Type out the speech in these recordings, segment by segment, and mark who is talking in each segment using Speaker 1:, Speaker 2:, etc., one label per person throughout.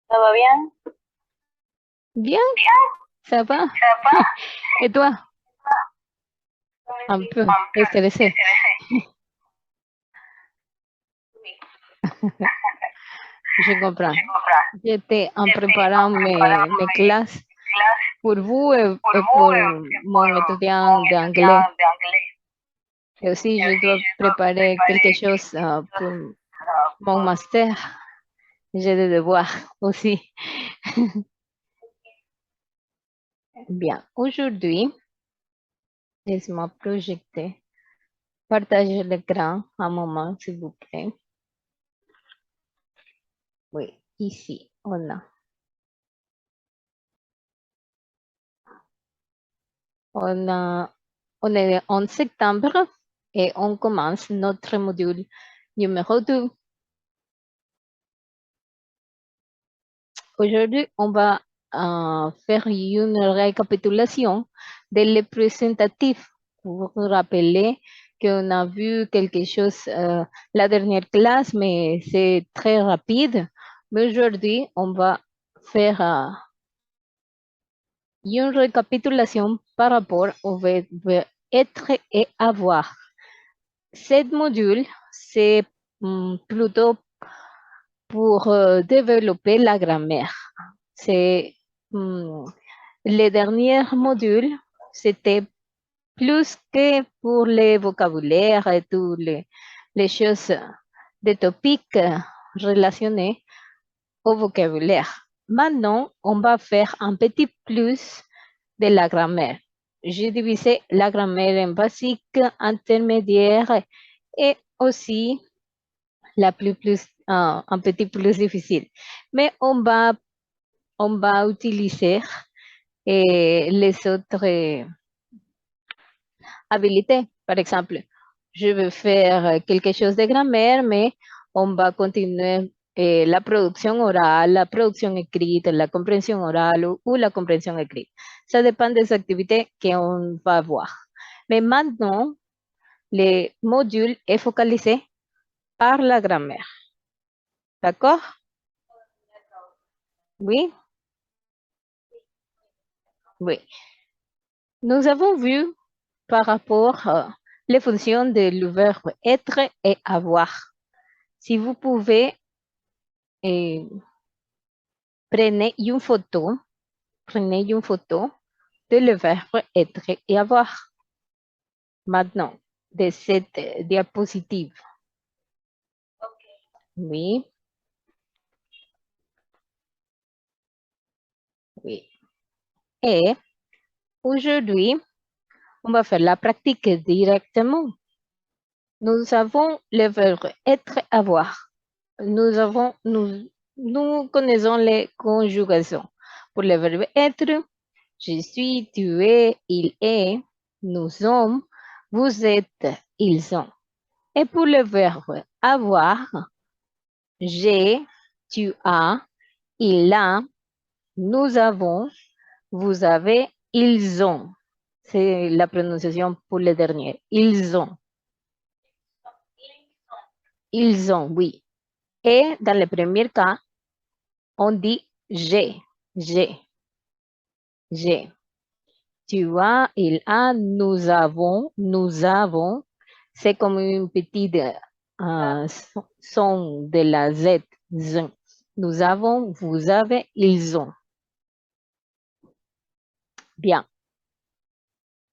Speaker 1: Ça va bien?
Speaker 2: Bien, ça va. Et toi? Un peu stressé. Je comprends. J'étais en préparant mes classes pour vous et pour mon étudiant d'anglais. Et aussi, je dois préparer quelque chose pour mon master. J'ai des devoirs aussi. Bien, aujourd'hui, laisse-moi projeter. Partagez l'écran un moment, s'il vous plaît. Oui, ici, on a. On est en septembre et on commence notre module numéro 2. Aujourd'hui, on va faire une récapitulation des présentatifs pour vous rappeler qu'on a vu quelque chose la dernière classe, mais c'est très rapide. Mais aujourd'hui, on va faire une récapitulation par rapport au verbe être et avoir. Cette module, c'est plutôt pour développer la grammaire. C'est les derniers modules, c'était plus que pour les vocabulaires et toutes les choses, des topics relationnés au vocabulaire. Maintenant, on va faire un petit plus de la grammaire. J'ai divisé la grammaire en basique, intermédiaire et aussi la un petit plus difficile. Mais on va utiliser les autres habilités. Par exemple, je veux faire quelque chose de grammaire, mais on va continuer la producción oral, la producción écrite, la compréhension orale ou la compréhension écrite. Ça dépend des activités qu'on va voir. Mais maintenant, le module est focalisé par la grammaire. D'accord? Oui? Oui. Nous avons vu par rapport les fonctions de le verbe être et avoir. Si vous pouvez, prenez une photo de le verbe être et avoir. Maintenant, de cette diapositive. Oui, oui. Et aujourd'hui, on va faire la pratique directement. Nous avons le verbe être, avoir. Nous connaissons les conjugations. Pour le verbe être, je suis, tu es, il est, nous sommes, vous êtes, ils sont. Et pour le verbe avoir, j'ai, tu as, il a, nous avons, vous avez, ils ont. C'est la prononciation pour le dernier. Ils ont. Ils ont, oui. Et dans le premier cas, on dit j'ai, j'ai, j'ai. Tu as, il a, nous avons, nous avons. C'est comme une petite son de la Z. Z. Nous avons, vous avez, ils ont. Bien.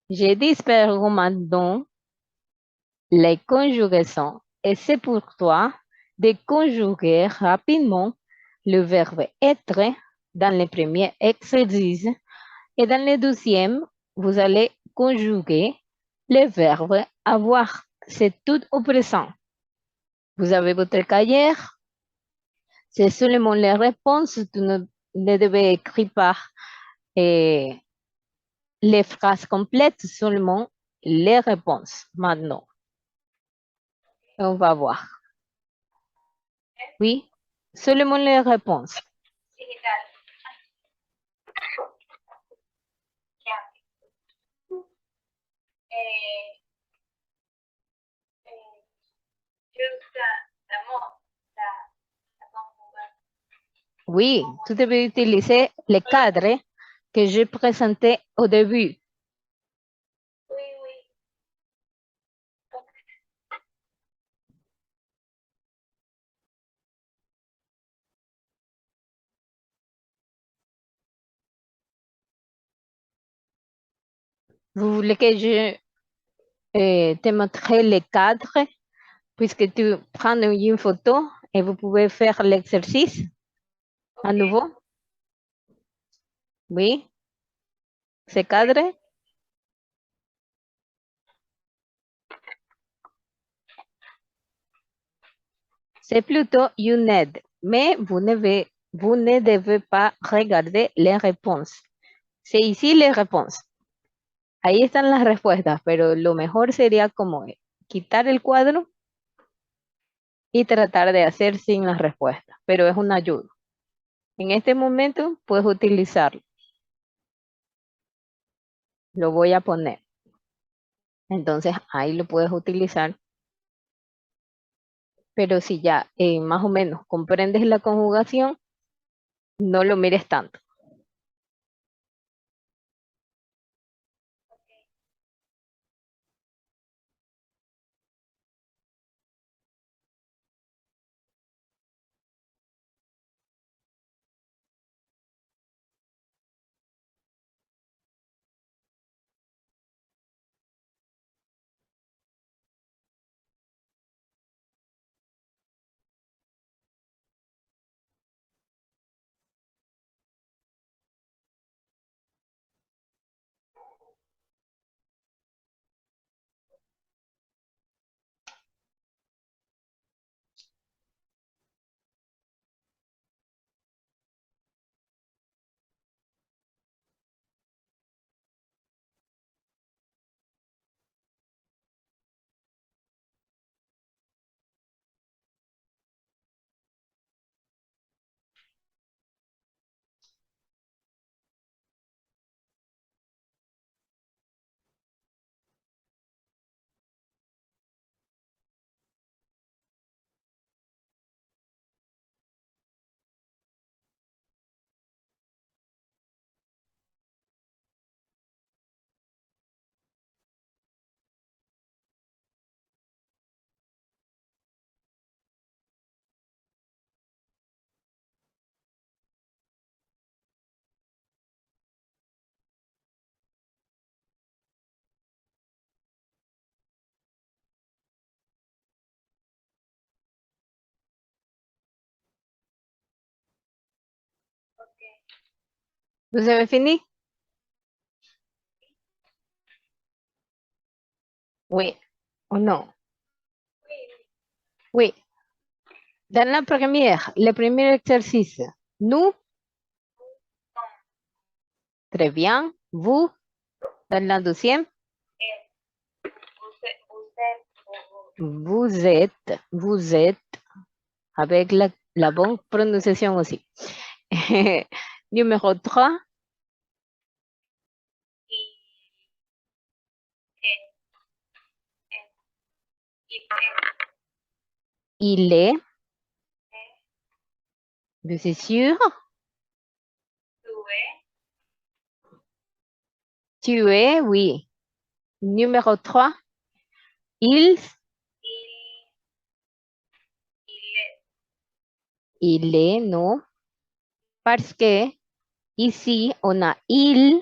Speaker 2: J'ai dit maintenant les conjugations et c'est pour toi de conjuguer rapidement le verbe être dans le premier exercice et dans le deuxième, vous allez conjuguer le verbe avoir. C'est tout au présent. Vous avez votre cahier. C'est seulement les réponses. Tu ne devez écrire pas les phrases complètes, seulement les réponses maintenant. On va voir. Oui, seulement les réponses. Oui, tu devais utiliser les cadres que j'ai présentés au début.
Speaker 1: Oui, oui.
Speaker 2: Vous voulez que je te montre les cadres puisque tu prends une photo et vous pouvez faire l'exercice à
Speaker 1: Ok.
Speaker 2: nouveau? Oui, ces cadres. C'est plutôt une aide, mais vous ne devez pas regarder les réponses. C'est ici les réponses. Ahí están las respuestas, pero lo mejor sería como quitar el cuadro y tratar de hacer sin las respuestas, pero es una ayuda. En este momento puedes utilizarlo. Lo voy a poner. Entonces ahí lo puedes utilizar. Pero si ya más o menos comprendes la conjugación, no lo mires tanto. Vous avez fini? Oui. ¿O no? Oui. Dans la première, le premier exercice, nous, très bien. Vous, dans la deuxième, vous êtes, avec la bonne prononciation aussi. Numéro 3, il est, vous êtes sûr? Tu es, oui. Numéro 3, il, il est, non. Parce que ici, on a il,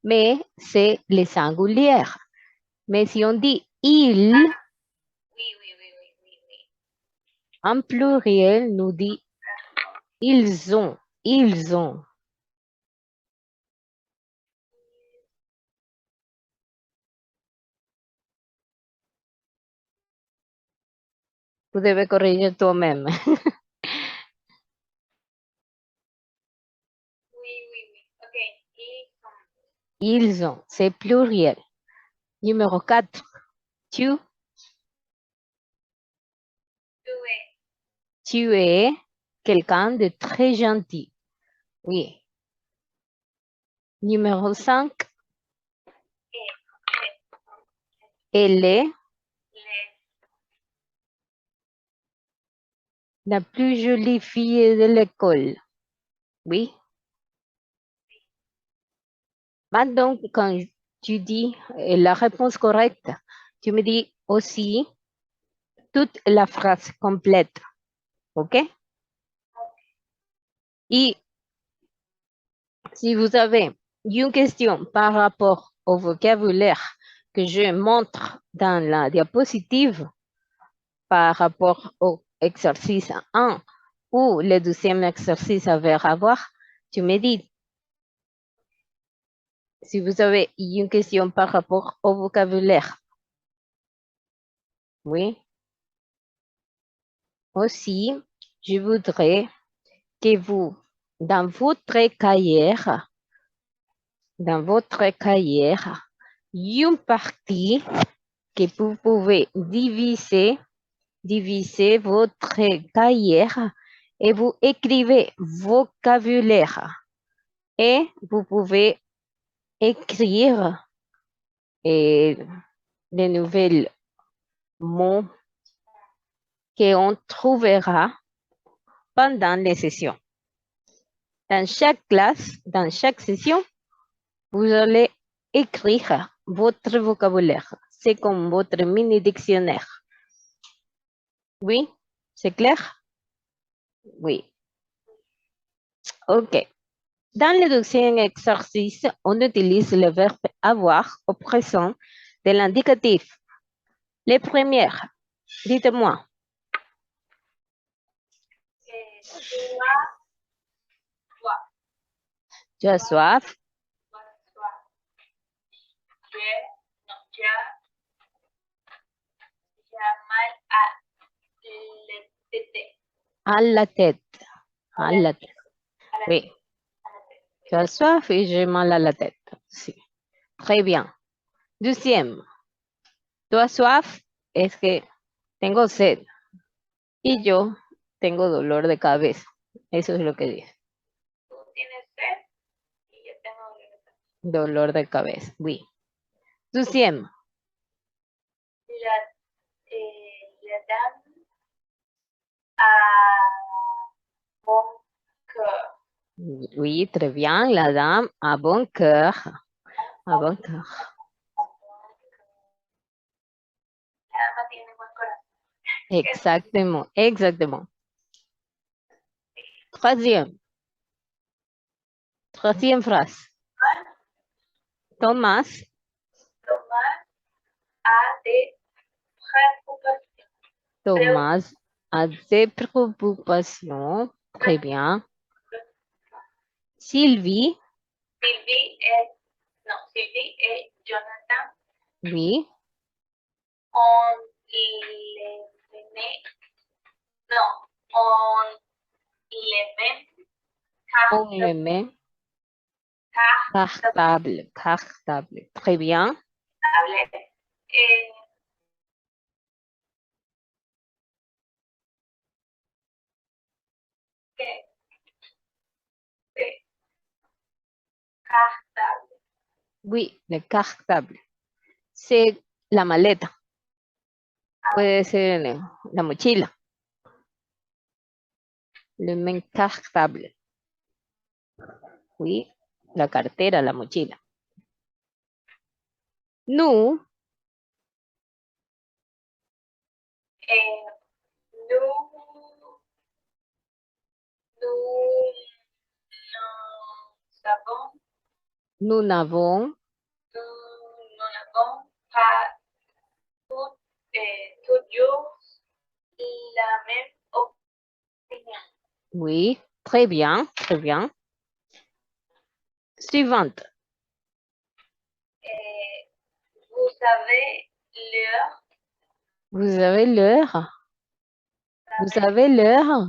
Speaker 2: mais c'est le singulier. Mais si on dit il, en pluriel, nous dit ils ont, ils ont. Vous devez corriger toi-même. Ils ont, c'est pluriel. Numéro 4, tu, tu es quelqu'un de très gentil. Oui. Numéro 5, elle est la plus jolie fille de l'école. Oui. Maintenant, quand tu dis la réponse correcte, tu me dis aussi toute la phrase complète. OK? Et si vous avez une question par rapport au vocabulaire que je montre dans la diapositive par rapport au exercice 1 ou le deuxième exercice à avoir, tu me dis. Si vous avez une question par rapport au vocabulaire. Oui. Aussi, je voudrais que vous, dans votre cahier, une partie que vous pouvez diviser votre cahier et vous écrivez vocabulaire. Et vous pouvez écrire les nouveaux mots qu'on trouvera pendant les sessions. Dans chaque classe, dans chaque session, vous allez écrire votre vocabulaire. C'est comme votre mini dictionnaire. Oui, c'est clair? Oui. OK. Dans le deuxième exercice, on utilise le verbe avoir au présent de l'indicatif. Les premières, dites-moi. Tu as soif? À la tête. À la tête. Oui. Tu as soif et j'ai mal à la tête. Sí. Très bien. Deuxième. Tu as soif, es que tengo sed. Y yo tengo dolor de cabeza. Eso es lo que dice.
Speaker 1: Tú tienes sed y yo tengo dolor de cabeza.
Speaker 2: Dolor de cabeza. Oui. Deuxième.
Speaker 1: La dame a bon cœur.
Speaker 2: Oui, très bien. La dame a bon cœur. A bon cœur.
Speaker 1: La dama tiene buen corazón.
Speaker 2: Exactement, exactement. Troisième. Troisième phrase. Thomas.
Speaker 1: Tomás a de preocupación.
Speaker 2: Thomas a des préoccupations. Très bien. Sylvie.
Speaker 1: Sylvie et Jonathan
Speaker 2: Oui.
Speaker 1: ont les mêmes, non, ont les mêmes
Speaker 2: On le met
Speaker 1: cartables.
Speaker 2: cartable. Cartable. Très bien.
Speaker 1: Eh, que- que- cartable.
Speaker 2: Oui, le cartable. C'est la maleta. Puede ser la mochila. Le main cartable. Oui, la cartera, la mochila. Nous,
Speaker 1: Nous, nous n'avons,
Speaker 2: nous n'avons
Speaker 1: nous n'avons pas toujours la même opinion.
Speaker 2: oui, très bien, très bien. Suivante.
Speaker 1: Vous savez l'heure.
Speaker 2: Vous avez l'heure? Vous avez l'heure?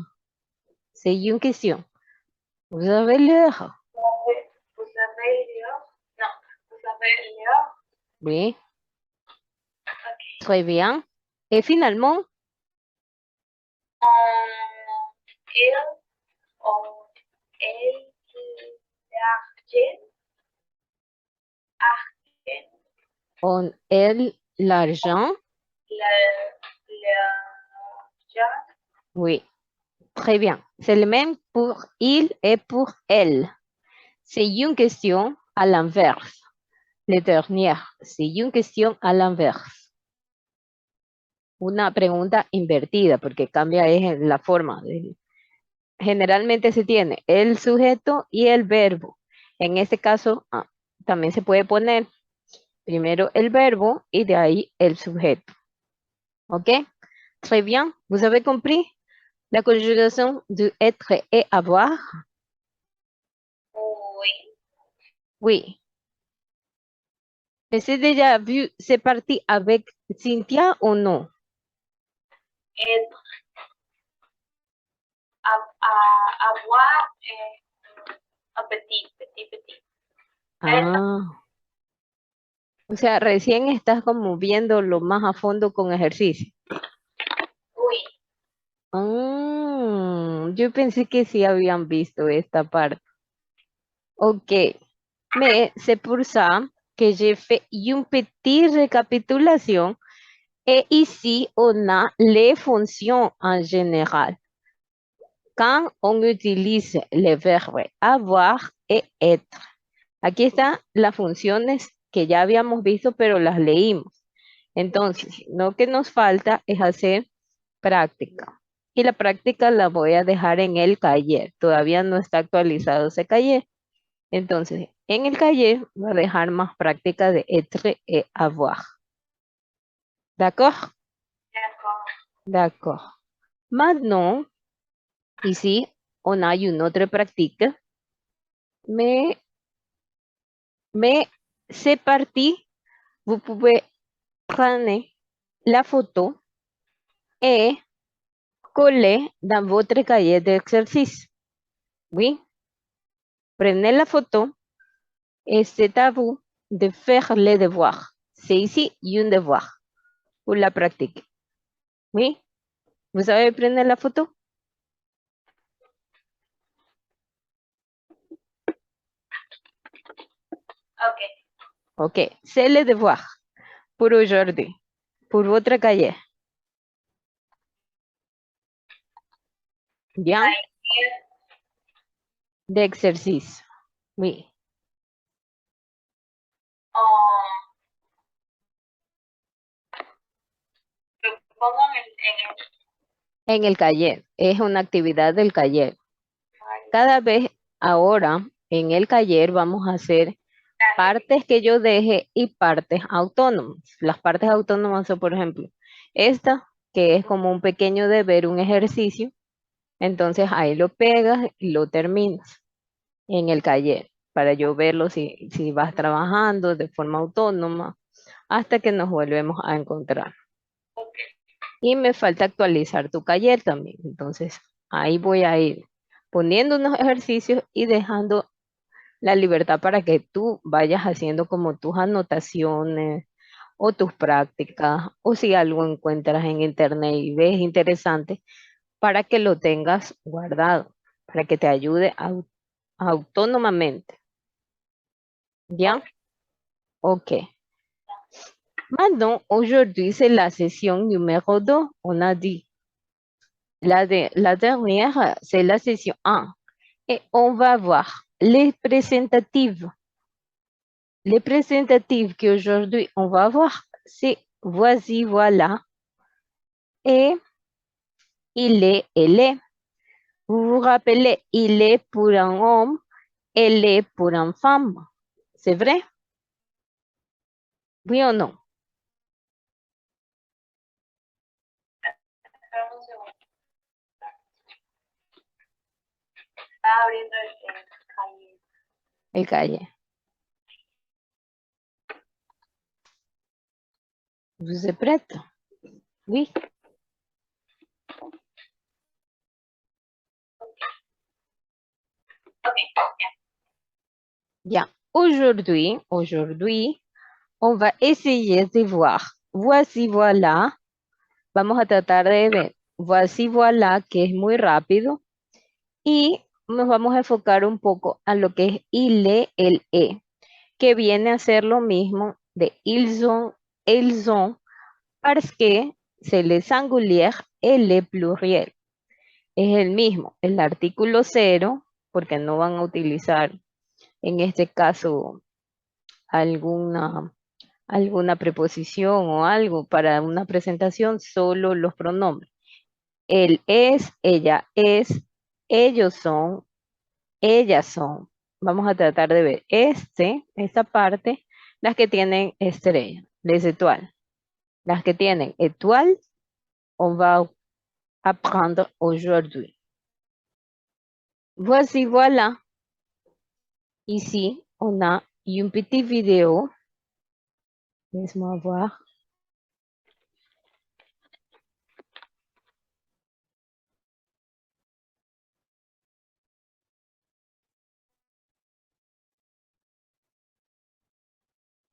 Speaker 2: C'est une question. Vous avez l'heure?
Speaker 1: Vous savez l'heure? Non, vous savez l'heure?
Speaker 2: Oui,
Speaker 1: Ok.
Speaker 2: très bien. Et finalement,
Speaker 1: Il, on, elle, l'argent, argent,
Speaker 2: on a l'argent?
Speaker 1: l'argent,
Speaker 2: Oui, Très bien. C'est le même pour il et pour elle. C'est une question à l'inverse. Le dernier, c'est une question à l'inverse. Una pregunta invertida, porque cambia es la forma. Generalmente se tiene el sujeto y el verbo. En este caso, también se puede poner primero el verbo y de ahí el sujeto. ¿Ok? Très bien. Vous avez compris la conjugation de être et avoir?
Speaker 1: Oui.
Speaker 2: Oui. Est-ce déjà vu, c'est parti avec Cynthia ou non?
Speaker 1: Être. Avoir. Petit, petit, petit.
Speaker 2: Ah. O sea, recién estás como viéndolo más a fondo con ejercicio.
Speaker 1: Oui.
Speaker 2: Yo pensé que sí habían visto esta parte. Ok. Mais c'est pour ça que j'ai fait une petite récapitulation. Et ici, on a les fonctions en général. Quand on utilise les verbes avoir et être. Aquí están las funciones que ya habíamos visto, pero las leímos. Entonces, lo que nos falta es hacer práctica. Y la práctica la voy a dejar en el cahier. Todavía no está actualizado ese cahier. Entonces, en el cahier voy a dejar más práctica de être et avoir. D'accord?
Speaker 1: D'accord.
Speaker 2: D'accord. Maintenant, ici, on a une autre pratique. Mais c'est parti. Vous pouvez prendre la photo et coller dans votre cahier d'exercice. Oui. Prenez la photo et c'est à vous de faire les devoirs. C'est ici un devoir pour la pratique. Oui. Vous savez prendre la photo?
Speaker 1: Ok.
Speaker 2: Ok. C'est le devoir pour aujourd'hui, pour votre cahier. Bien?
Speaker 1: Cahier.
Speaker 2: D'exercice. Oui.
Speaker 1: Lo pongo
Speaker 2: En el cahier. Es una actividad del cahier. Cada vez ahora en el cahier vamos a hacer partes que yo deje y partes autónomas. Las partes autónomas son, por ejemplo, esta, que es como un pequeño deber, un ejercicio. Entonces ahí lo pegas y lo terminas en el cahier para yo verlo si vas trabajando de forma autónoma hasta que nos volvemos a encontrar.
Speaker 1: Ok.
Speaker 2: Y me falta actualizar tu cahier también. Entonces ahí voy a ir poniendo unos ejercicios y dejando la libertad para que tú vayas haciendo como tus anotaciones o tus prácticas o si algo encuentras en internet y ves interesante para que lo tengas guardado, para que te ayude autónomamente. ¿Ya? Ok. Maintenant, aujourd'hui, c'est la session numéro 2, on a dit. La dernière, c'est la session 1. Et on va voir les présentatives. Les présentatives qu'aujourd'hui on va voir, c'est voici, voilà, et il est, elle est. Vous vous rappelez, il est pour un homme, elle est pour une femme. C'est vrai? Oui ou non?
Speaker 1: Espera un segundo. Estaba abriendo el cahier.
Speaker 2: El cahier. Vous êtes prête? Oui.
Speaker 1: Ok.
Speaker 2: Bien. Aujourd'hui, on va essayer de voir. Voici, voilà. Vamos a tratar de ver. Voici, voilà, que es muy rápido. Y nos vamos a enfocar un poco a lo que es il est, el est, que viene a ser lo mismo de ils ont, parce que c'est le singulier et le pluriel. es el mismo, el artículo cero, porque no van a utilizar en este caso alguna, alguna preposición o algo para una presentación, solo los pronombres. Él es, ella es, ellos son, ellas son. Vamos a tratar de ver esta parte, las que tienen estrella, les étoiles. Las que tienen étoiles, on va apprendre aujourd'hui. Voici, voilà. Ici, on a une petite vidéo. Laisse-moi voir.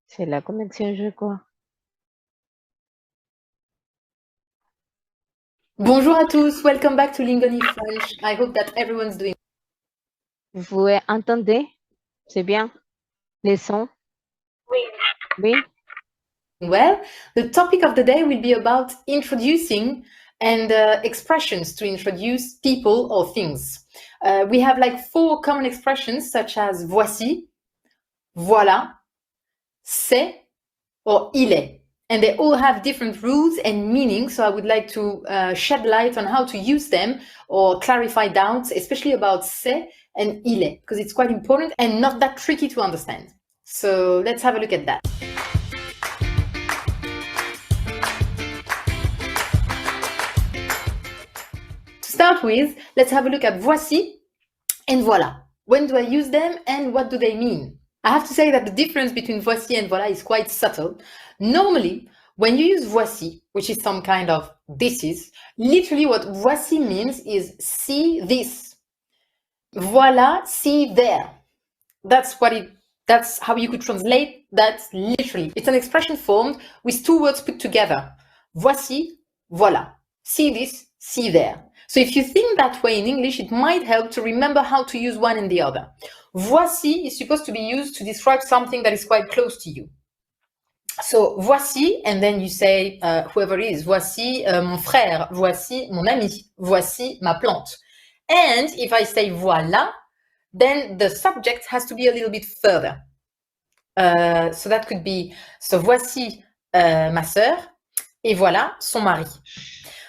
Speaker 2: C'est la connexion, je crois.
Speaker 3: Bonjour à tous, welcome back to Lingoni French. I hope that everyone's doing.
Speaker 2: Vous entendez? C'est bien? Les sons?
Speaker 1: Oui.
Speaker 2: Oui?
Speaker 3: Well, the topic of the day will be about introducing and expressions to introduce people or things. We have like 4 common expressions such as voici, voilà, c'est, or il est. And they all have different rules and meanings, so I would like to shed light on how to use them or clarify doubts, especially about c'est and il est, because it's quite important and not that tricky to understand. So let's have a look at that. To start with, let's have a look at voici and voilà. When do I use them and what do they mean? I have to say that the difference between voici and voilà is quite subtle. Normally, when you use voici, which is some kind of this is, literally what voici means is see this. Voilà, see there. That's how you could translate that literally. It's an expression formed with 2 words put together. Voici, voilà. See this, see there. So if you think that way in English, it might help to remember how to use one and the other. Voici is supposed to be used to describe something that is quite close to you. So voici, and then you say whoever it is, voici mon frère, voici mon ami, voici ma plante. And if I say voilà, then the subject has to be a little bit further. So that could be, so voici ma sœur, et voilà son mari.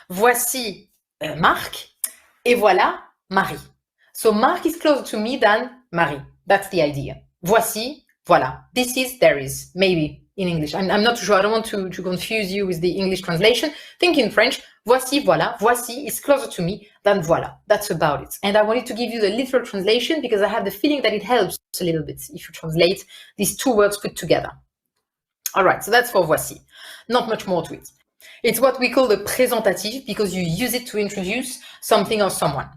Speaker 3: Voici Marc, et voilà Marie. So Marc is closer to me than Marie. That's the idea. Voici, voilà. This is, there is, maybe in English. I'm not sure. I don't want to confuse you with the English translation. Think in French. Voici, voilà. Voici is closer to me than voilà. That's about it. And I wanted to give you the literal translation because I have the feeling that it helps a little bit if you translate these 2 words put together. All right, so that's for voici. Not much more to it. It's what we call the présentatif because you use it to introduce something or someone.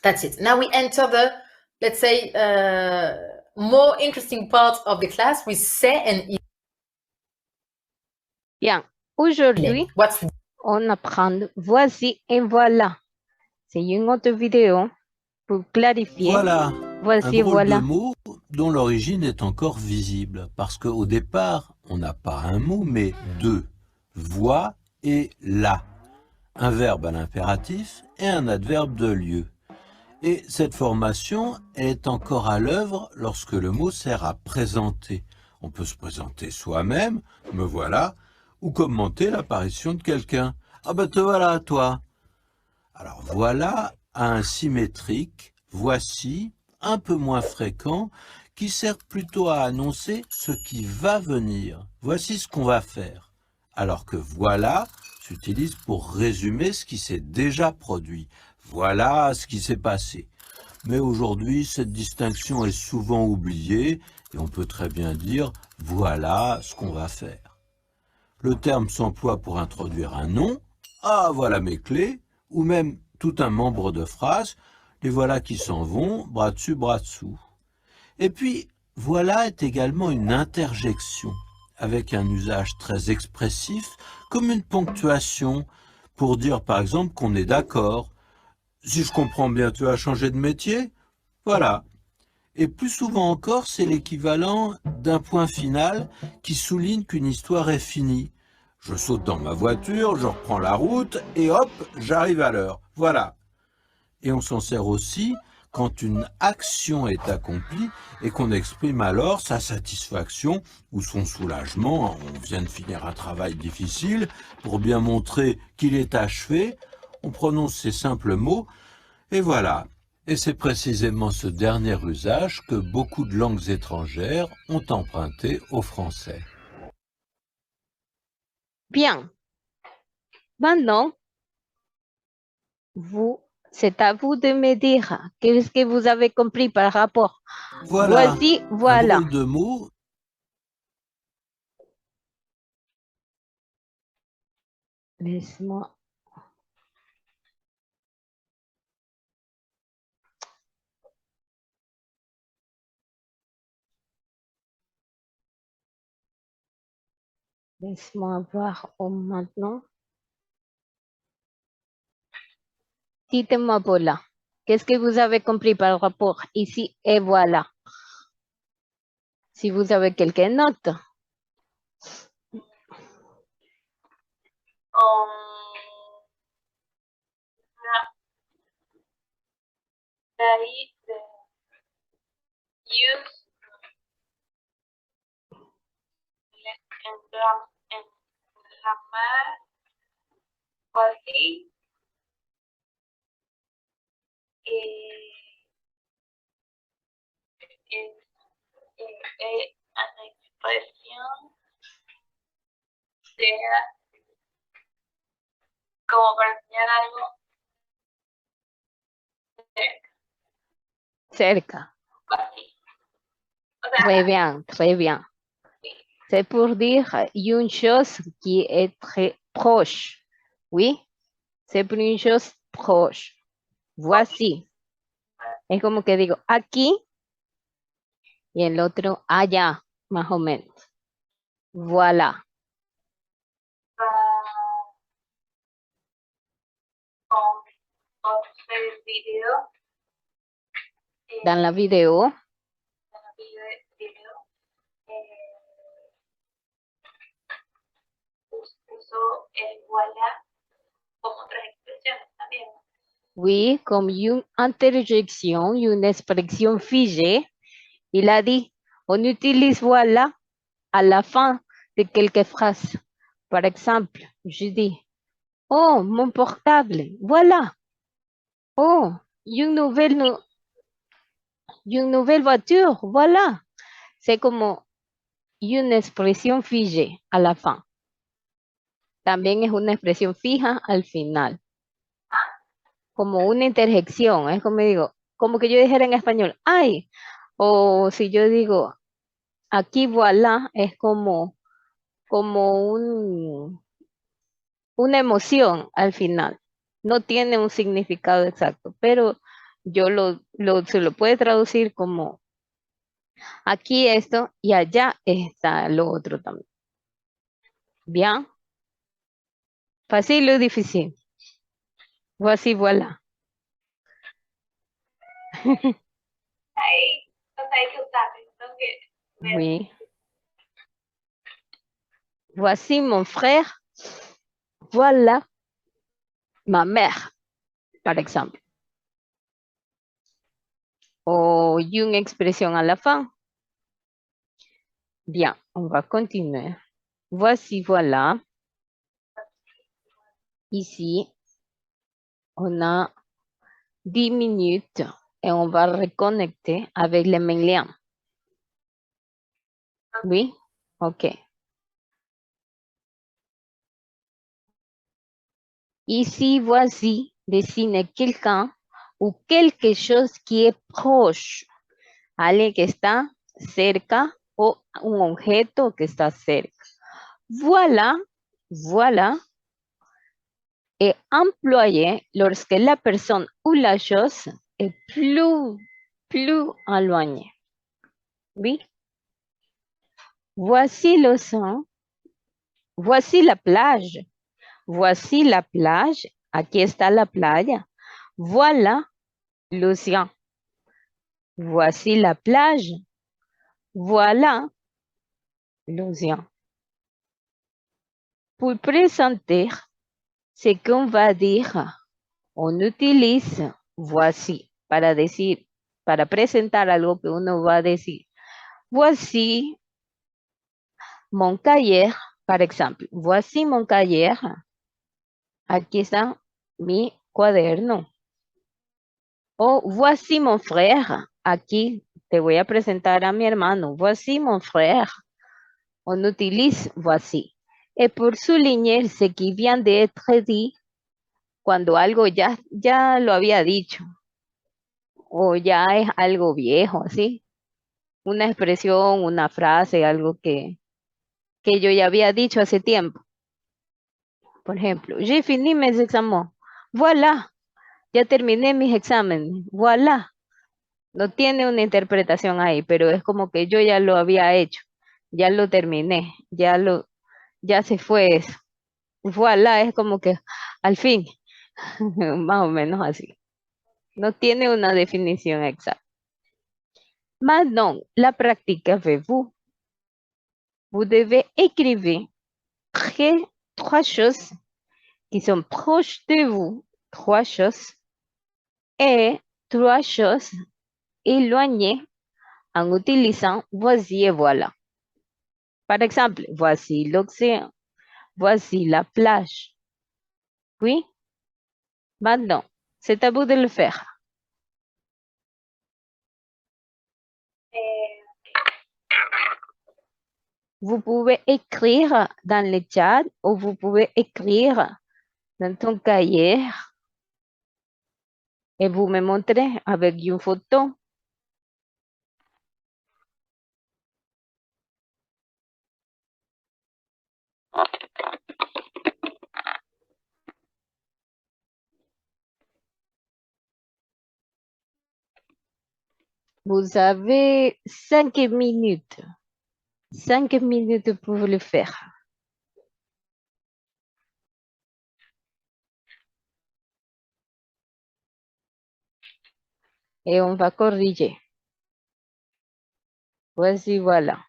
Speaker 3: That's it. Now we enter the, let's say, more interesting part of the class with c'est and il.
Speaker 2: Bien. Aujourd'hui, on apprend voici et voilà. C'est une autre vidéo pour clarifier.
Speaker 4: Voilà,
Speaker 2: voici,
Speaker 4: un drôle
Speaker 2: voilà.
Speaker 4: de mot dont l'origine est encore visible, parce qu'au départ, on n'a pas un mot, mais 2, voix et là. Un verbe à l'impératif et un adverbe de lieu. Et cette formation est encore à l'œuvre lorsque le mot sert à présenter. On peut se présenter soi-même, me voilà, ou commenter l'apparition de quelqu'un. Ah ben te voilà, toi. Alors voilà a un symétrique, voici, un peu moins fréquent, qui sert plutôt à annoncer ce qui va venir. Voici ce qu'on va faire. Alors que voilà s'utilise pour résumer ce qui s'est déjà produit. Voilà ce qui s'est passé. Mais aujourd'hui, cette distinction est souvent oubliée et on peut très bien dire « voilà ce qu'on va faire ». Le terme s'emploie pour introduire un nom, « ah, voilà mes clés », ou même tout un membre de phrase, « les voilà qui s'en vont, bras dessus, bras dessous ». Et puis, « voilà » est également une interjection, avec un usage très expressif, comme une ponctuation, pour dire par exemple qu'on est d'accord. Si je comprends bien, tu as changé de métier? Voilà. Et plus souvent encore, c'est l'équivalent d'un point final qui souligne qu'une histoire est finie. Je saute dans ma voiture, je reprends la route et hop, j'arrive à l'heure. Voilà. Et on s'en sert aussi quand une action est accomplie et qu'on exprime alors sa satisfaction ou son soulagement. On vient de finir un travail difficile. Pour bien montrer qu'il est achevé, on prononce ces simples mots et voilà. Et c'est précisément ce dernier usage que beaucoup de langues étrangères ont emprunté au français.
Speaker 2: Bien. Maintenant, c'est à vous de me dire qu'est-ce que vous avez compris par rapport.
Speaker 4: Voilà,
Speaker 2: Voici,
Speaker 4: un
Speaker 2: voilà.
Speaker 4: drôle de mot.
Speaker 2: Laisse-moi. Laisse-moi voir maintenant. Dites-moi, Paula, qu'est-ce que vous avez compris par rapport ici et voilà? Si vous avez quelques notes.
Speaker 1: The use en grammar así es una expresión sea como para enseñar algo
Speaker 2: Cerca.
Speaker 1: así. O sea,
Speaker 2: Très bien, très bien. C'est pour dire une chose qui est très proche. Oui, c'est pour une chose proche. Voici. Es como que digo aquí y el otro allá, más o menos. Voilà.
Speaker 1: con el video.
Speaker 2: Dans la vidéo,
Speaker 1: Uso el voilà como otras expresiones también.
Speaker 2: oui, comme une interjection, une expression figée. Il a dit, on utilise voilà à la fin de quelques phrases. Par exemple, je dis, oh, mon portable, voilà. Oh, une nouvelle voiture, voilà. C'est como une expresión figée a la fin. También es una expresión fija al final. Como una interjección, es como digo, como que yo dijera en español, ay, o si yo digo, aquí voilà, es como una emoción al final. No tiene un significado exacto, pero yo se lo puede traducir como aquí esto y allá está lo otro también. Bien. Fácil o difícil. Voici, voilà.
Speaker 1: Ahí, o sea, hay que usarlo, tengo que ver.
Speaker 2: Oui. Voici mon frère. Voilà ma mère, par exemple. O une expression à la fin. Bien, on va continuer. Voici, voilà. Ici, on a 10 minutes et on va reconnecter avec les mêmes liens. Oui? OK. Ici, voici, désigne quelqu'un ou quelque chose qui est proche. Alguien que está cerca o un objeto que está cerca. Voilà, voilà est employé lorsque la personne ou la chose est plus éloignée. Oui. Voici l'océan. Voici la plage. Voici la plage. Aquí está la playa. Voilà l'océan. Voici la plage. Voilà l'océan. Pour présenter ce qu'on va dire, on utilise voici, para presentar algo que uno va a decir. Voici mon cahier, par exemple. Voici mon cahier. Aquí está mi cuaderno. O voici mon frère. Aquí te voy a presentar a mi hermano. Voici mon frère. On utilise voici. Et pour souligner ce qui vient d'être dit, cuando algo ya lo había dicho, o ya es algo viejo, ¿sí? Una expresión, una frase, algo que yo ya había dicho hace tiempo. Por ejemplo, j'ai fini mes examens. Voilà, ya terminé mis exámenes. Voilà. No tiene una interpretación ahí, pero es como que yo ya lo había hecho, ya lo terminé, ya se fue eso. Voilà, es como que al fin, más o menos así. No tiene una definición exacta. Maintenant, la pratique avec-vous. Vous devez écrire trois choses qui sont proches de vous, trois choses, et trois choses éloignées en utilisant voici et voilà. Par exemple, voici l'océan, voici la plage. Oui? Maintenant, c'est à vous de le faire.
Speaker 1: Eh,
Speaker 2: Vous pouvez écrire dans le chat ou vous pouvez écrire dans ton cahier et vous me montrez avec une photo. Vous avez 5 minutes. 5 minutes pour le faire. Et on va corriger. Voici, voilà.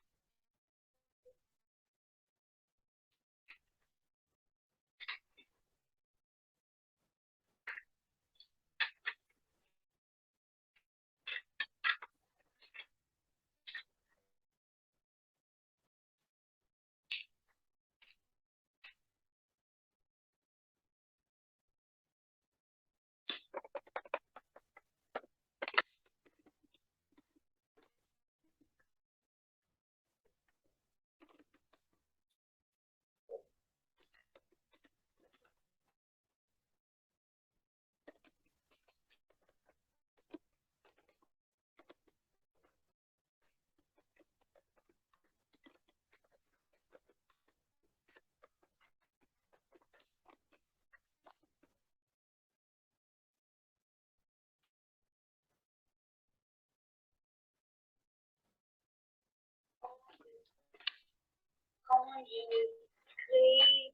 Speaker 1: comment j'écris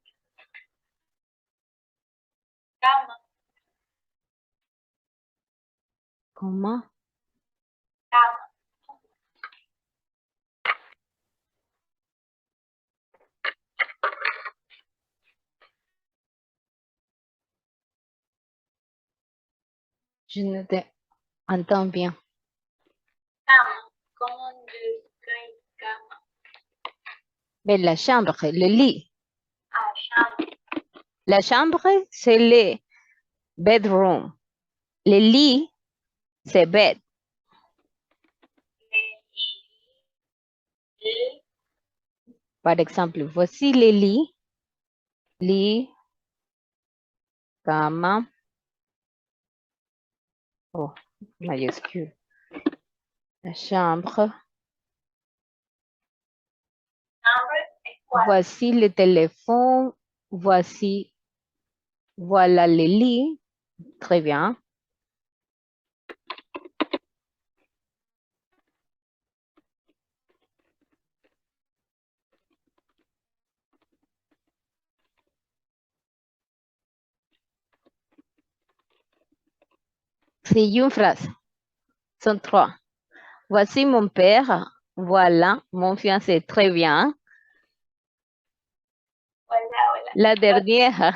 Speaker 1: gamme,
Speaker 2: Comment?
Speaker 1: gamme,
Speaker 2: Je ne t'entends bien.
Speaker 1: gamme, comment j'écris gamme,
Speaker 2: Mais la chambre, le lit.
Speaker 1: ah, chambre,
Speaker 2: La chambre, c'est le bedroom. Le lit, c'est bed.
Speaker 1: les,
Speaker 2: Par exemple, voici le lit. Lit, cama. Oh, majuscule. La chambre.
Speaker 1: chambre et quoi,
Speaker 2: Voici le téléphone. Voici, voilà le lit. Très bien. C'est une phrase. Sont trois. Voici mon père. Voilà mon fiancé. Très bien.
Speaker 1: voilà, voilà,
Speaker 2: La dernière.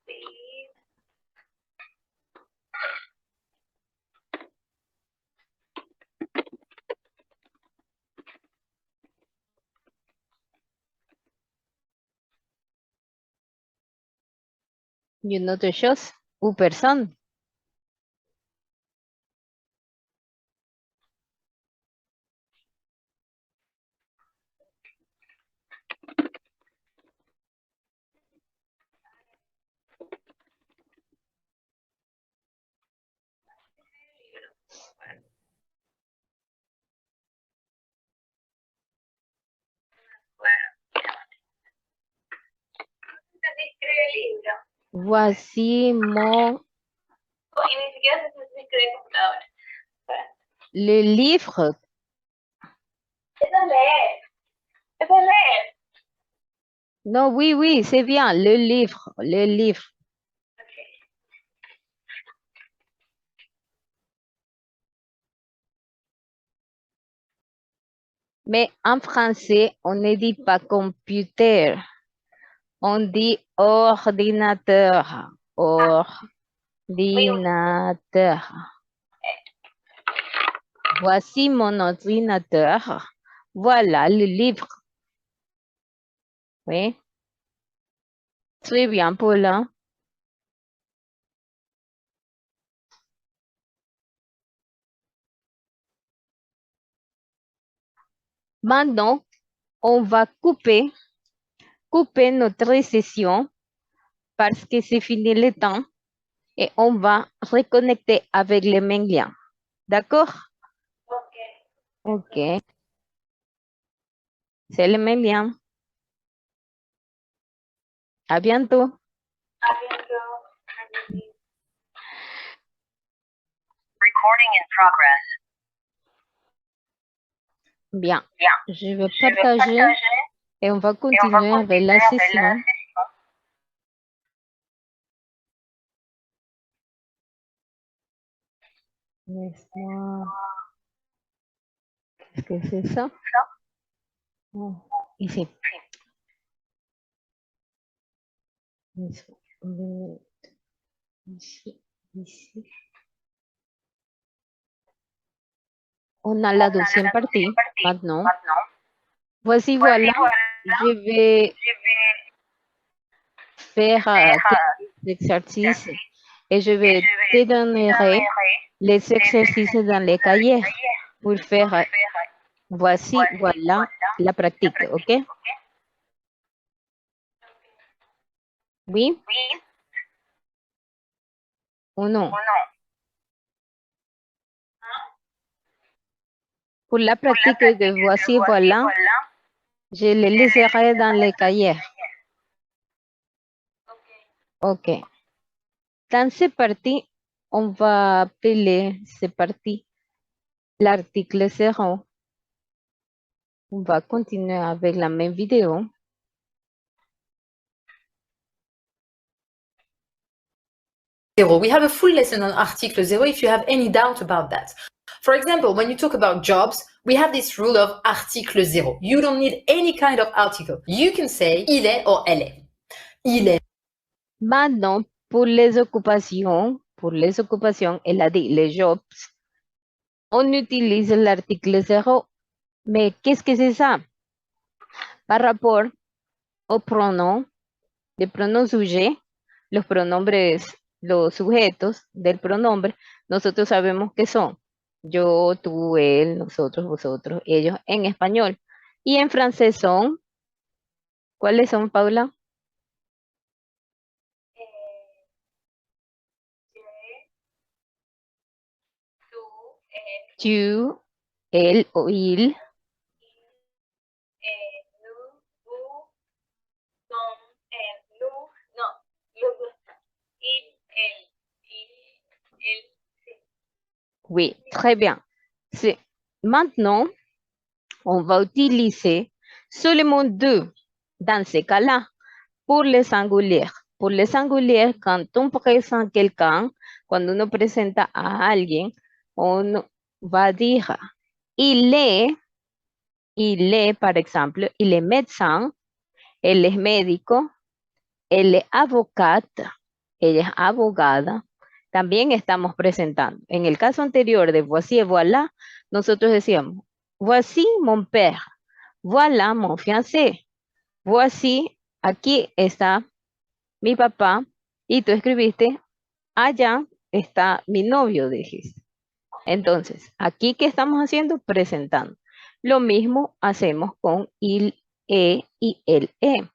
Speaker 1: oui,
Speaker 2: Une autre chose ou personne.
Speaker 1: Se escribe libro.
Speaker 2: Voici mon
Speaker 1: Y ni siquiera sé si se escribe computadora.
Speaker 2: le livre.
Speaker 1: Eso es leer. Eso es leer.
Speaker 2: Non, oui, oui, c'est bien. Le livre. Le livre. Mais en français, on ne dit pas computer. On dit ordinateur. Ordinateur. Voici mon ordinateur. Voilà le livre. Oui. Très bien, Paula. Maintenant, on va couper notre session parce que c'est fini le temps et on va reconnecter avec les mêmes liens. D'accord?
Speaker 1: Ok.
Speaker 2: Ok. C'est le même lien. À bientôt.
Speaker 1: Habiendo.
Speaker 5: Recording in progress.
Speaker 2: Bien.
Speaker 5: Bien.
Speaker 2: Je vais
Speaker 5: Je vais
Speaker 2: partager
Speaker 5: partager
Speaker 2: et on va
Speaker 5: et on va
Speaker 2: continuer avec la
Speaker 5: continuer avec la
Speaker 2: session.
Speaker 5: session.
Speaker 2: Laisse-moi. Qu'est-ce que c'est ça? Oh, ici. Ici. Ici. On a la deuxième partie maintenant. Voici, voilà. Je vais
Speaker 5: Je vais
Speaker 2: faire
Speaker 5: faire
Speaker 2: quelques exercices et je vais te donner les exercices dans les cahiers pour faire voici, voilà la pratique, ok? Oui
Speaker 5: oui
Speaker 2: ou non?
Speaker 5: ou non.
Speaker 2: Pour la
Speaker 5: Pour la
Speaker 2: pratique
Speaker 5: pratique
Speaker 2: de voici,
Speaker 5: de
Speaker 2: voilà, je les laisserai dans les cahiers. Ok. Dans cette partie, on va appeler cette partie l'article 0. On va continuer avec la même vidéo.
Speaker 3: We have a full lesson on article 0 if you have any doubt about that. For example, when you talk about jobs, we have this rule of article 0. You don't need any kind of article. You can say il est or elle est. Il est.
Speaker 2: Maintenant, pour les occupations, elle a dit les jobs, on utilise l'article 0. Mais qu'est-ce que c'est ça? Par rapport aux pronoms, les pronoms sujets, los pronombres, los sujetos del pronombre, nosotros sabemos que son yo, tú, él, nosotros, vosotros, ellos en español. Y en francés son, ¿cuáles son, Paula? Tu, él o il. Oui, très bien. Maintenant, on va utiliser seulement deux dans ce cas-là pour les singuliers. Pour les singuliers, quand on présente quelqu'un, cuando uno presenta a alguien, on va dire il est, par exemple, il est médecin, él es médico, él es avocate, ella es abogada. También estamos presentando. En el caso anterior de voici et voilà, nosotros decíamos, voici mon père, voilà mon fiancé, voici, aquí está mi papá, Y tú escribiste, allá está mi novio, dijiste. Entonces, aquí, ¿qué estamos haciendo? Presentando. Lo mismo hacemos con il, y el e.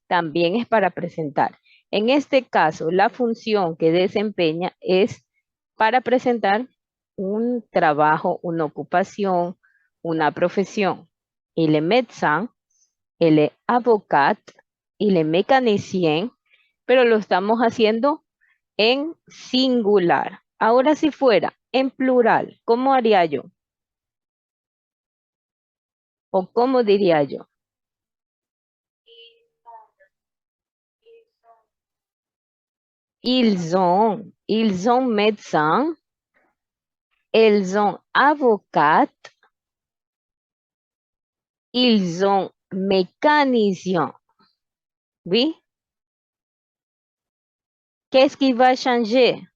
Speaker 2: También es para presentar. En este caso, la función que desempeña es para presentar un trabajo, una ocupación, una profesión. Il est médecin, il est avocat, il est mécanicien, pero lo estamos haciendo en singular. Ahora si fuera en plural, ¿cómo haría yo? ¿O cómo diría yo? Ils ont médecin, ils ont avocat, ils ont mécanicien. ¿Oui? ¿Qué es que va a changer?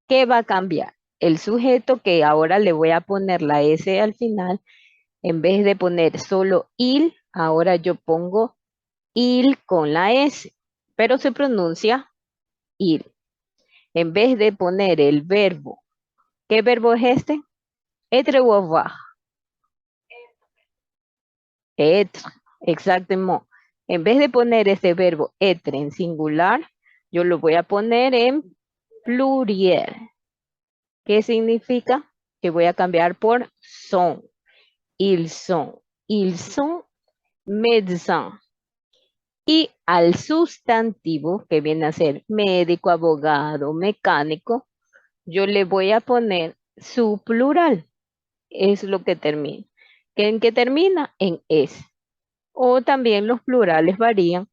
Speaker 2: ¿Qué va a cambiar? El sujeto, que ahora le voy a poner la S al final, en vez de poner solo il, ahora yo pongo il con la S, pero se pronuncia il. En vez de poner el verbo, ¿qué verbo es este? Être o avoir. Être, exactamente. En vez de poner este verbo être en singular, yo lo voy a poner en pluriel. ¿Qué significa? Que voy a cambiar por son. Ils sont médecins. Y al sustantivo, que viene a ser médico, abogado, mecánico, yo le voy a poner su plural. Es lo que termina. ¿En qué termina? En es. O también los plurales varían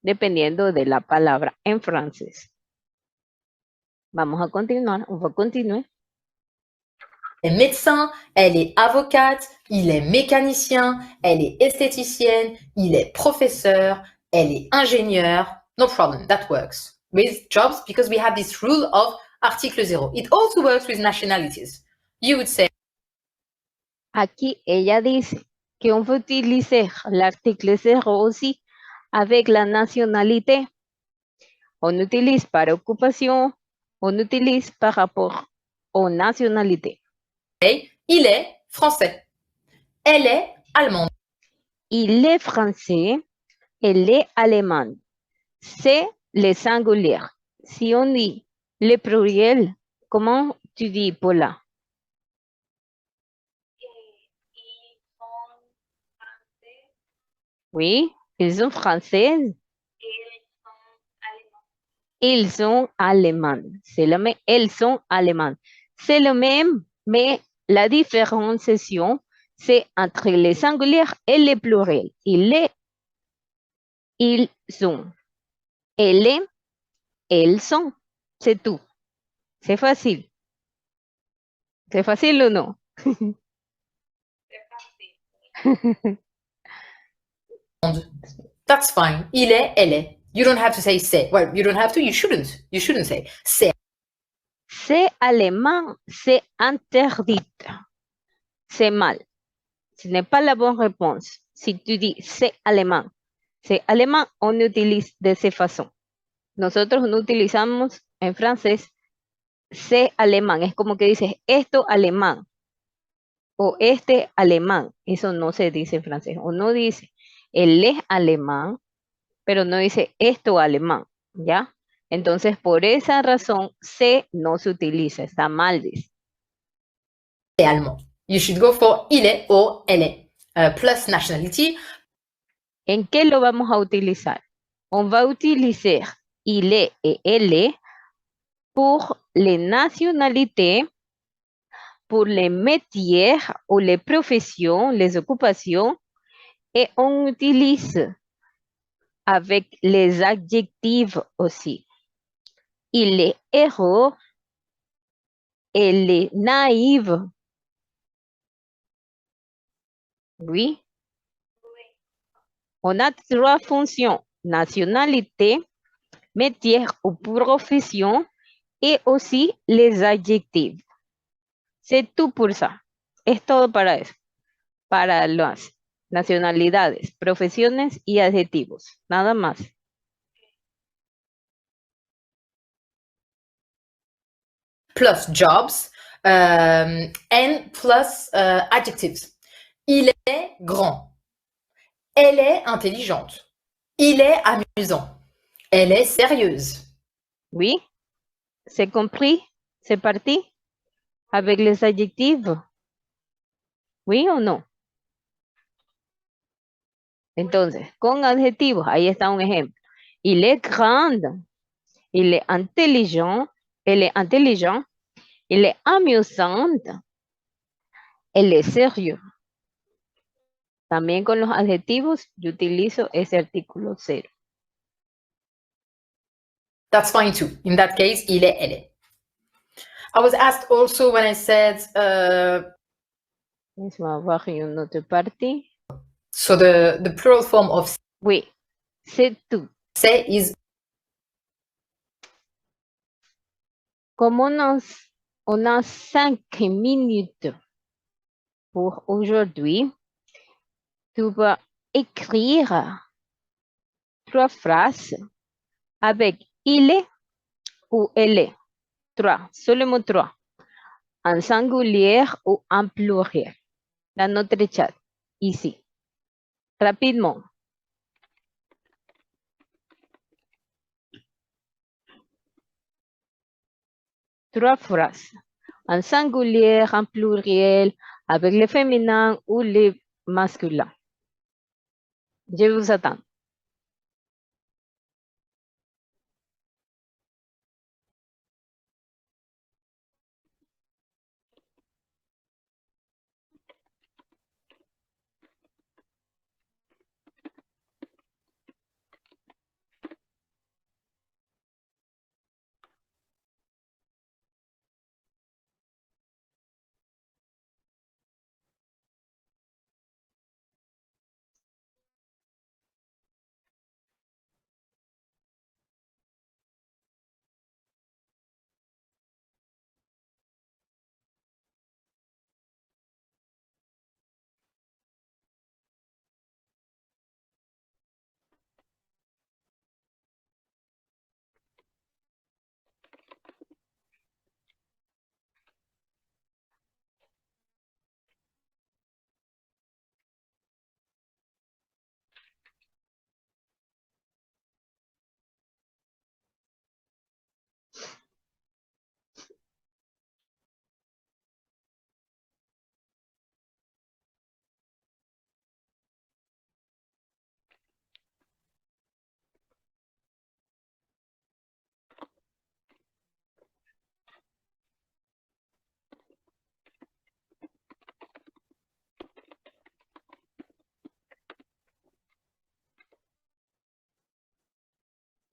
Speaker 2: dependiendo de la palabra en francés. Vamos a continuar. On va continuer.
Speaker 3: Elle est médecin, elle est avocate, il est mécanicien, elle est esthéticienne, il est professeur, elle est ingénieur. No problem, that works with jobs because we have this rule of article 0. It also works with nationalities. You would say,
Speaker 2: Aquí ella dice que on va utiliser l'article 0 aussi avec la nationalité. On utilise par occupation, on utilise par rapport aux nationalités.
Speaker 3: il est français, elle est allemande,
Speaker 2: Il est français, elle est allemande. C'est le singulier. Si on dit le pluriel, comment tu dis, Paula?
Speaker 1: Ils sont français
Speaker 2: Oui, ils sont françaises,
Speaker 1: et ils sont allemands.
Speaker 2: ils sont allemands. C'est le même, elles sont allemandes. C'est le même, mais la différenciation, c'est entre les singuliers et les pluriels. Il est, ils sont. Elle est, elles sont. C'est tout. C'est facile. C'est facile ou non?
Speaker 1: C'est facile.
Speaker 3: that's fine. Il est, elle est. You don't have to say c'est. Well, you don't have to, you shouldn't. You shouldn't say c'est.
Speaker 2: C'est allemand, c'est interdit. C'est mal. Ce n'est pas la bonne réponse. Si tu dis c'est allemand, on utilise de esa façon. Nosotros no utilizamos en francés c'est alemán. Es como que dices esto alemán o este alemán. Eso no se dice en francés. Uno dice él es alemán, pero no dice esto alemán, ¿ya? Entonces, por esa razón, C no se utiliza, está mal, dice.
Speaker 3: C'est allemand. You should go for il est or elle est. Plus nationality.
Speaker 2: ¿En qué lo vamos a utilizar? On va utiliser il est et elle est pour les nationalités, pour les métiers ou les professions, les occupations, et on utilise avec les adjectifs aussi. Il est héros, elle est naïve. Oui. On a trois fonctions, nationalité, métier ou profession, et aussi les adjectifs. C'est tout pour ça. Es todo para eso. Para las nacionalidades, profesiones y adjetivos. Nada más.
Speaker 3: plus jobs and plus adjectives. Il est grand. Elle est intelligente. Il est amusant. Elle est sérieuse.
Speaker 2: Oui, c'est compris? C'est parti? Avec les adjectifs? Oui o no? Entonces, con adjetivos, ahí está un ejemplo. Il est grand. Il est intelligent. Elle est intelligent. Il est amusante. Elle est sérieux. También con los adjetivos, yo utilizo ese artículo 0.
Speaker 3: That's fine too. In that case, il est, elle est. I was asked also when I said,
Speaker 2: Laisse-moi voir une autre partie.
Speaker 3: so the plural form of
Speaker 2: Oui, c'est tout.
Speaker 3: c'est is.
Speaker 2: Comme on a 5 minutes pour aujourd'hui, tu vas écrire 3 phrases avec il est ou elle est. 3, seulement 3. En singulier ou en pluriel. Dans notre chat, ici. Rapidement. Trois phrases. En singulier, en pluriel, avec le féminin ou le masculin. Je vous attends.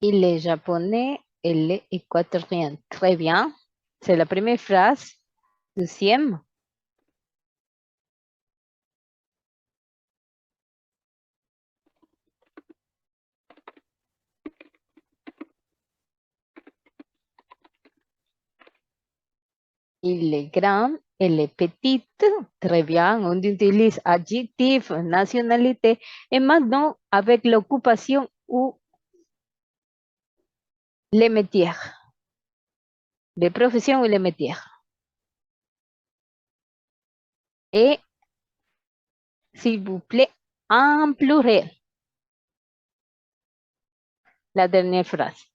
Speaker 2: Il est japonais, elle est équatorienne. Très bien. C'est la première phrase. Deuxième. Il est grand, elle est petite. Très bien. On utilise adjectif, nationalité. Et maintenant, avec l'occupation ou les métiers. Les professions ou les métiers. Et, s'il vous plaît, en pluriel. La dernière phrase.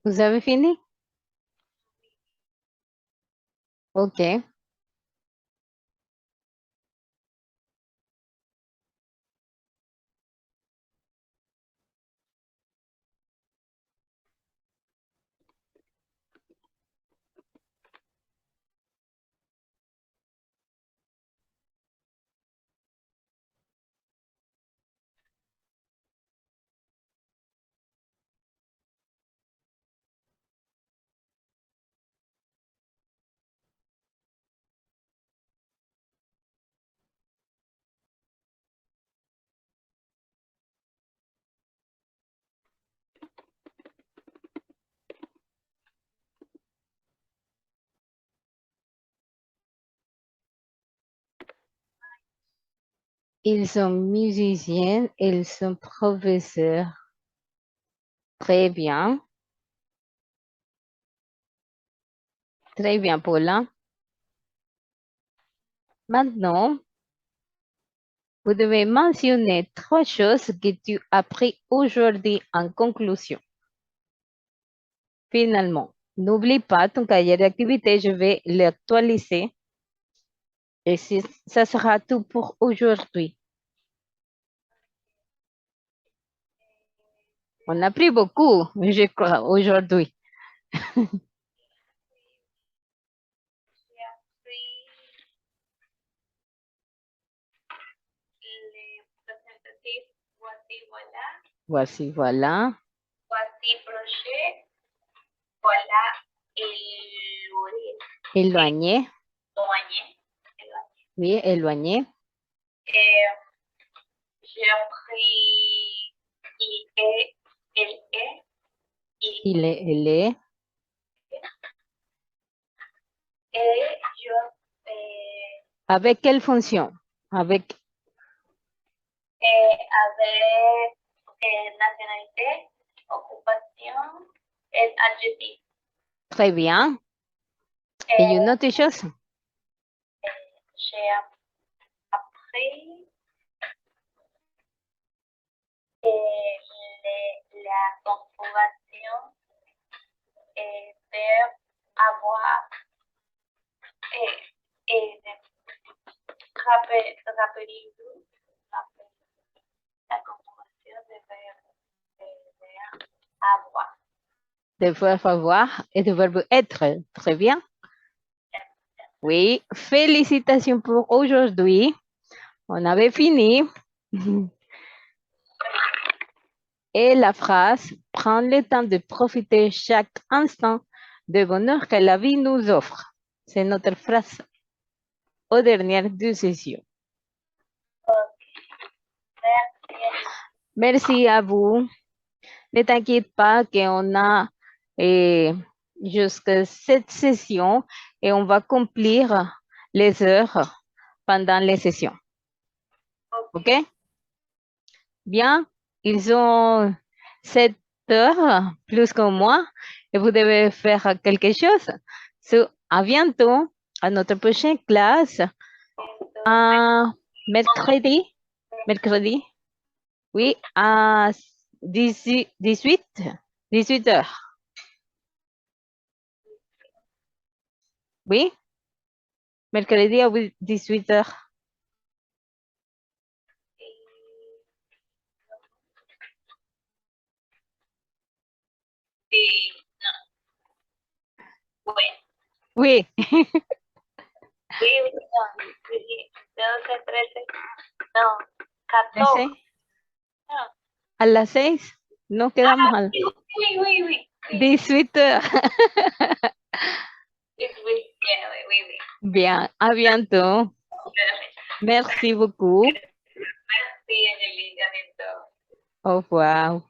Speaker 2: Vous avez fini? OK. Ils sont musiciens, ils sont professeurs. Très bien. Très bien, Paula. Maintenant, vous devez mentionner 3 choses que tu as appris aujourd'hui en conclusion. Finalement, n'oublie pas ton cahier d'activité, je vais l'actualiser. Et ça sera tout pour aujourd'hui. On a appris beaucoup, je crois, aujourd'hui.
Speaker 1: J'ai appris les représentatifs. Voici, voilà.
Speaker 2: Voici, voilà.
Speaker 1: Voici, projet. Voilà,
Speaker 2: Éloigné.
Speaker 1: éloigné.
Speaker 2: Oui, éloigné.
Speaker 1: Et j'ai appris il est, elle est,
Speaker 2: Il est, elle est.
Speaker 1: et je
Speaker 2: Avec quelle fonction? Avec
Speaker 1: avec nationalité, occupation et adjectif.
Speaker 2: très bien. Et une autre chose?
Speaker 1: J'ai appris la conjugación verbe avoir rappelez-vous la conjugación de verbe avoir.
Speaker 2: De verbe avoir et de verbe être. Très bien. Oui, félicitations pour aujourd'hui. On avait fini. Et la phrase, prends le temps de profiter chaque instant de bonheur que la vie nous offre. C'est notre phrase aux dernières 2 sessions. Merci à vous. Ne t'inquiète pas qu'on a jusqu'à cette session et on va accomplir les heures pendant les sessions. OK? Bien, ils ont 7 heures plus que moi et vous devez faire quelque chose. À bientôt à notre prochaine classe. Mercredi. Oui, à 18 heures. Oui, mercredi à 18 heures. Oui.
Speaker 1: Oui, no, 12, 13, no, 14. No.
Speaker 2: A las 6, no quedamos a las
Speaker 1: Oui.
Speaker 2: 18 heures.
Speaker 1: Oui.
Speaker 2: Bien, à bientôt. Merci beaucoup.
Speaker 1: Merci, Angelina.
Speaker 2: Au revoir.